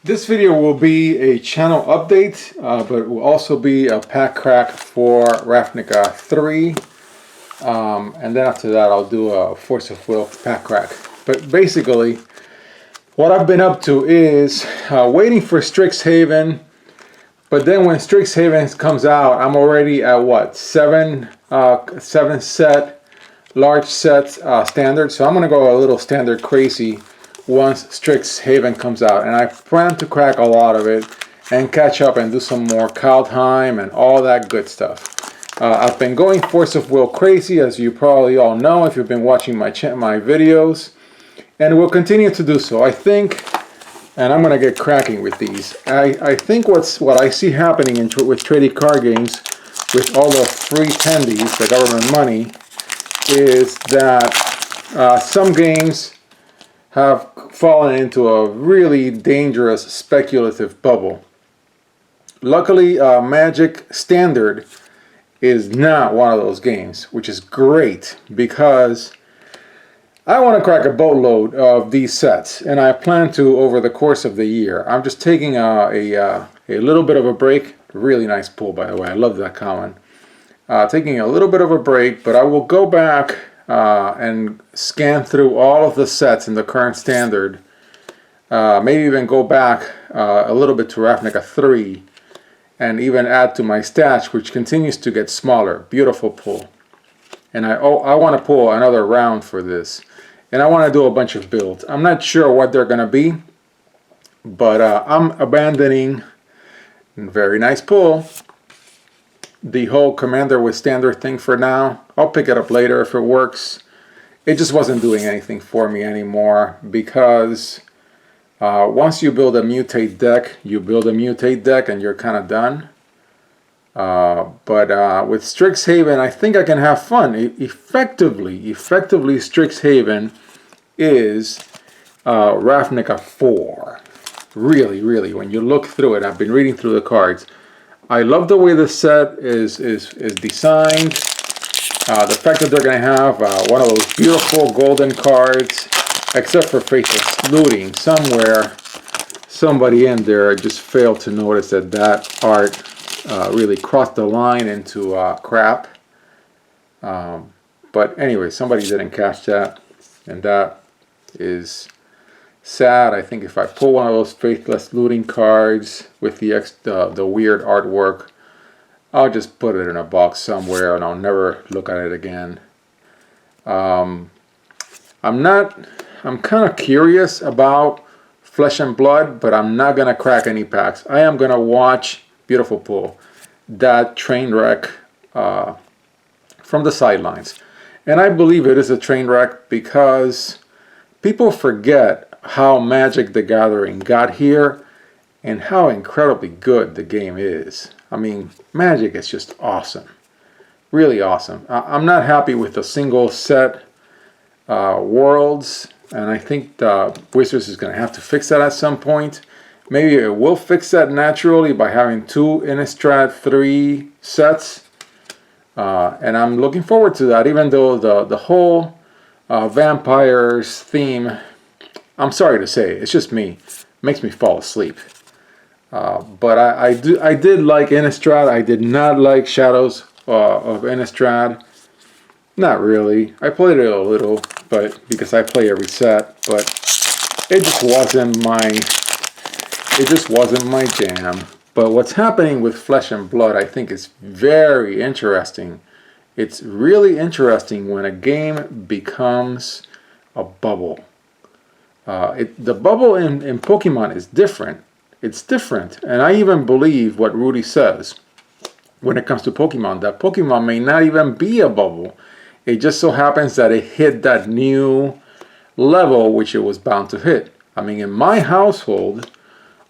This video will be a channel update, but it will also be a pack crack for Ravnica 3. And then after that, I'll do a Force of Will pack crack. But basically, what I've been up to is waiting for Strixhaven. But then when Strixhaven comes out, I'm already at what? Seven set, large sets standard. So I'm going to go a little standard crazy once Strixhaven comes out. And I plan to crack a lot of it and catch up and do some more Kaldheim and all that good stuff. I've been going Force of Will crazy, as you probably all know if you've been watching my videos. And we'll continue to do so. I think, and I'm going to get cracking with these. I think what I see happening with trading card games with all the free tendies, the government money, is that some games have fallen into a really dangerous speculative bubble. Luckily, Magic Standard is not one of those games, which is great because I want to crack a boatload of these sets, and I plan to over the course of the year. I'm just taking a little bit of a break. Really nice pull, by the way. I love that comment. Taking a little bit of a break, but I will go back and scan through all of the sets in the current standard. Maybe even go back a little bit to Ravnica 3 and even add to my stash, which continues to get smaller. Beautiful pull. And I want to pull another round for this. And I want to do a bunch of builds. I'm not sure what they're going to be, but I'm abandoning, very nice pull, the whole Commander with Standard thing for now. I'll pick it up later if it works. It just wasn't doing anything for me anymore because once you build a mutate deck, and you're kind of done. But with Strixhaven, I think I can have fun. Effectively, Strixhaven is Ravnica 4. Really, when you look through it, I've been reading through the cards. I love the way the set is designed. The fact that they're going to have one of those beautiful golden cards, except for Faithless Looting. Somewhere, somebody in there just failed to notice that art really crossed the line into crap. But anyway, somebody didn't catch that, and that is sad. I think if I pull one of those Faithless Looting cards with the weird artwork, I'll just put it in a box somewhere and I'll never look at it again. I'm kind of curious about Flesh and Blood, but I'm not gonna crack any packs. I am gonna watch, beautiful pull, that train wreck from the sidelines. And I believe it is a train wreck because people forget how Magic the Gathering got here and how incredibly good the game is. I mean, Magic is just awesome. Really awesome. I'm not happy with the single set worlds, and I think Wizards is going to have to fix that at some point. Maybe it will fix that naturally by having 2 Innistrad 3 sets. And I'm looking forward to that, even though the whole vampires theme, I'm sorry to say, it's just me, makes me fall asleep. But I did like Innistrad. I did not like Shadows of Innistrad. Not really. I played it a little, but because I play every set, but it just wasn't my jam. But what's happening with Flesh and Blood, I think, is very interesting. It's really interesting when a game becomes a bubble. The bubble in Pokemon is different. It's different. And I even believe what Rudy says when it comes to Pokemon, that Pokemon may not even be a bubble. It just so happens that it hit that new level which it was bound to hit. I mean, in my household,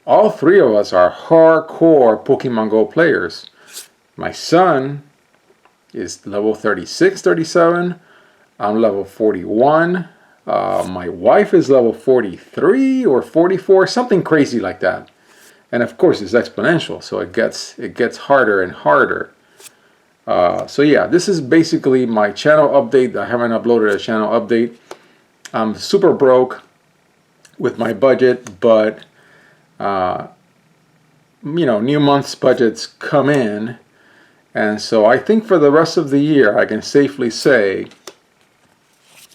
all 3 of us are hardcore Pokemon Go players. My son is level 36, 37. I'm level 41. My wife is level 43 or 44, something crazy like that. And of course, it's exponential, so it gets harder and harder. So yeah, this is basically my channel update. I haven't uploaded a channel update. I'm super broke with my budget, but you know, new month's budgets come in. And so I think for the rest of the year, I can safely say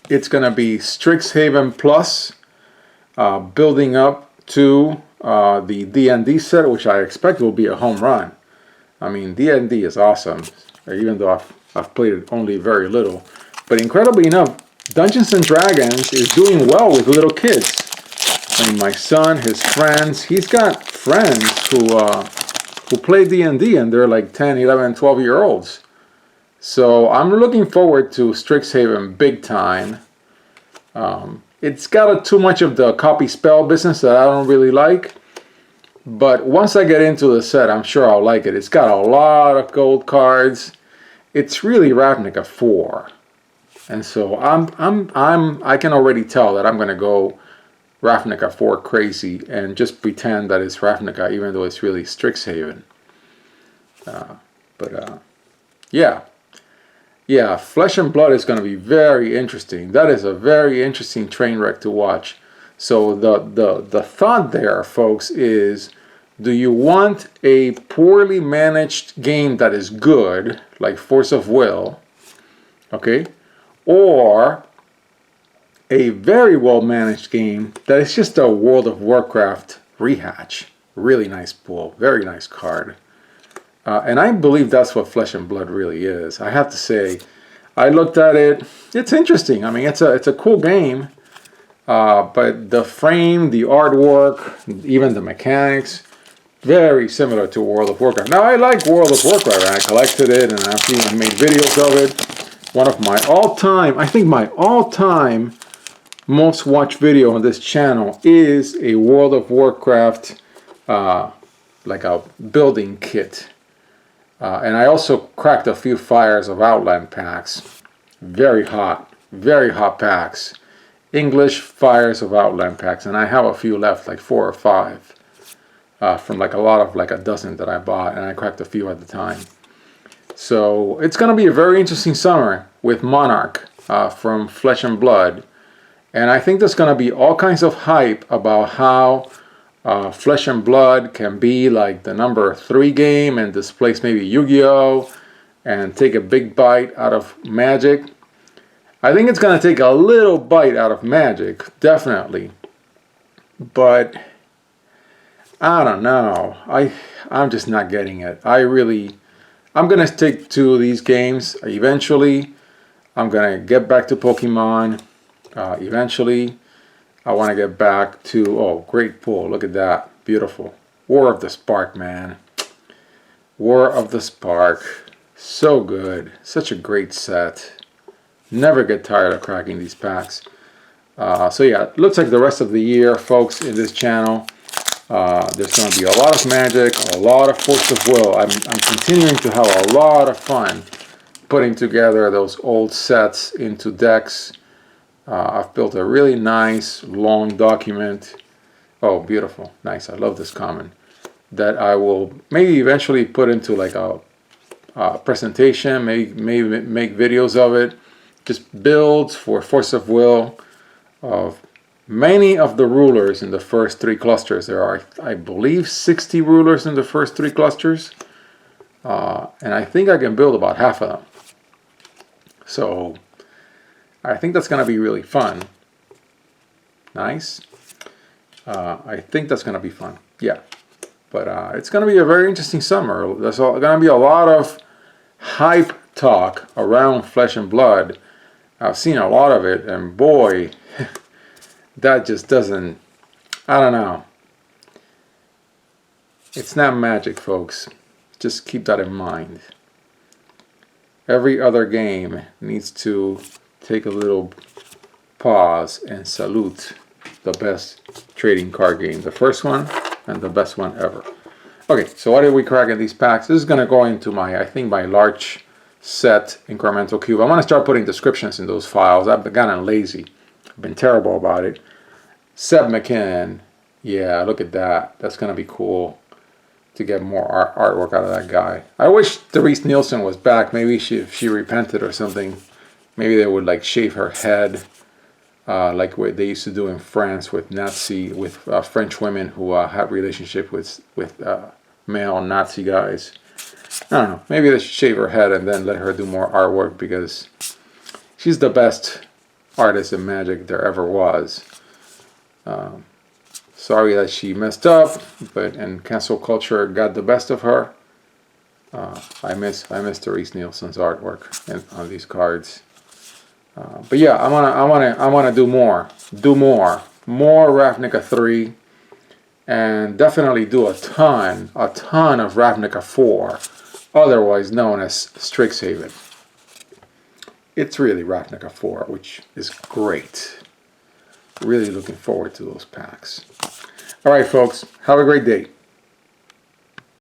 it's going to be Strixhaven Plus, building up to the D&D set, which I expect will be a home run. I mean, D&D is awesome, even though I've played it only very little. But incredibly enough, Dungeons and Dragons is doing well with little kids. I mean, my son, his friends, he's got friends who play D&D, and they're like 10, 11, 12-year-olds. So I'm looking forward to Strixhaven big time. It's got too much of the copy spell business that I don't really like. But once I get into the set, I'm sure I'll like it. It's got a lot of gold cards. It's really Ravnica 4. And so I can already tell that I'm going to go Ravnica 4 crazy and just pretend that it's Ravnica, even though it's really Strixhaven. Yeah, Flesh and Blood is going to be very interesting. That is a very interesting train wreck to watch. So the thought there, folks, is, do you want a poorly managed game that is good, like Force of Will, okay, or a very well managed game that is just a World of Warcraft rehatch? Really nice pool, very nice card. And I believe that's what Flesh and Blood really is. I have to say, I looked at it. It's interesting. I mean, it's a cool game. But the frame, the artwork, even the mechanics, very similar to World of Warcraft. Now, I like World of Warcraft, and I collected it, and I've even made videos of it. One of my all-time, I think my all-time most watched video on this channel is a World of Warcraft, like a building kit. And I also cracked a few fires of Outland packs. Very hot packs. English fires of Outland packs. And I have a few left, like 4 or 5. From like a lot of like a dozen that I bought. And I cracked a few at the time. So it's going to be a very interesting summer with Monarch from Flesh and Blood. And I think there's going to be all kinds of hype about how Flesh and Blood can be like the number 3 game and displace maybe Yu-Gi-Oh! And take a big bite out of Magic. I think it's going to take a little bite out of Magic, definitely. But I don't know. I'm just not getting it. I'm going to stick to these games eventually. I'm going to get back to Pokemon eventually. I want to get back to, oh, great pull. Look at that. Beautiful. War of the Spark, man. War of the Spark. So good. Such a great set. Never get tired of cracking these packs. So yeah, it looks like the rest of the year, folks, in this channel, there's going to be a lot of Magic, a lot of Force of Will. I'm continuing to have a lot of fun putting together those old sets into decks. I've built a really nice long document. Oh, beautiful. Nice. I love this common. That I will maybe eventually put into like a presentation, maybe make videos of it. Just builds for Force of Will of many of the rulers in the first 3 clusters. There are, I believe, 60 rulers in the first 3 clusters. And I think I can build about half of them. So I think that's going to be really fun. Nice. I think that's going to be fun. Yeah. But it's going to be a very interesting summer. There's going to be a lot of hype talk around Flesh and Blood. I've seen a lot of it, and boy, that just doesn't, I don't know. It's not Magic, folks. Just keep that in mind. Every other game needs to take a little pause and salute the best trading card game. The first one and the best one ever. Okay, so what did we crack in these packs? This is going to go into my, I think, my large set incremental cube. I'm going to start putting descriptions in those files. I've gotten lazy. I've been terrible about it. Seb McKinnon. Yeah, look at that. That's going to be cool to get more artwork out of that guy. I wish Therese Nielsen was back. Maybe if she repented or something, maybe they would like shave her head. like what they used to do in France with French women who had relationship with male Nazi guys. I don't know. Maybe they should shave her head and then let her do more artwork, because she's the best artist in Magic there ever was. Sorry that she messed up, and cancel culture got the best of her. I miss Therese Nielsen's artwork on these cards. But yeah, I wanna do more Ravnica 3, and definitely do a ton of Ravnica 4, otherwise known as Strixhaven. It's really Ravnica 4, which is great. Really looking forward to those packs. All right, folks, have a great day.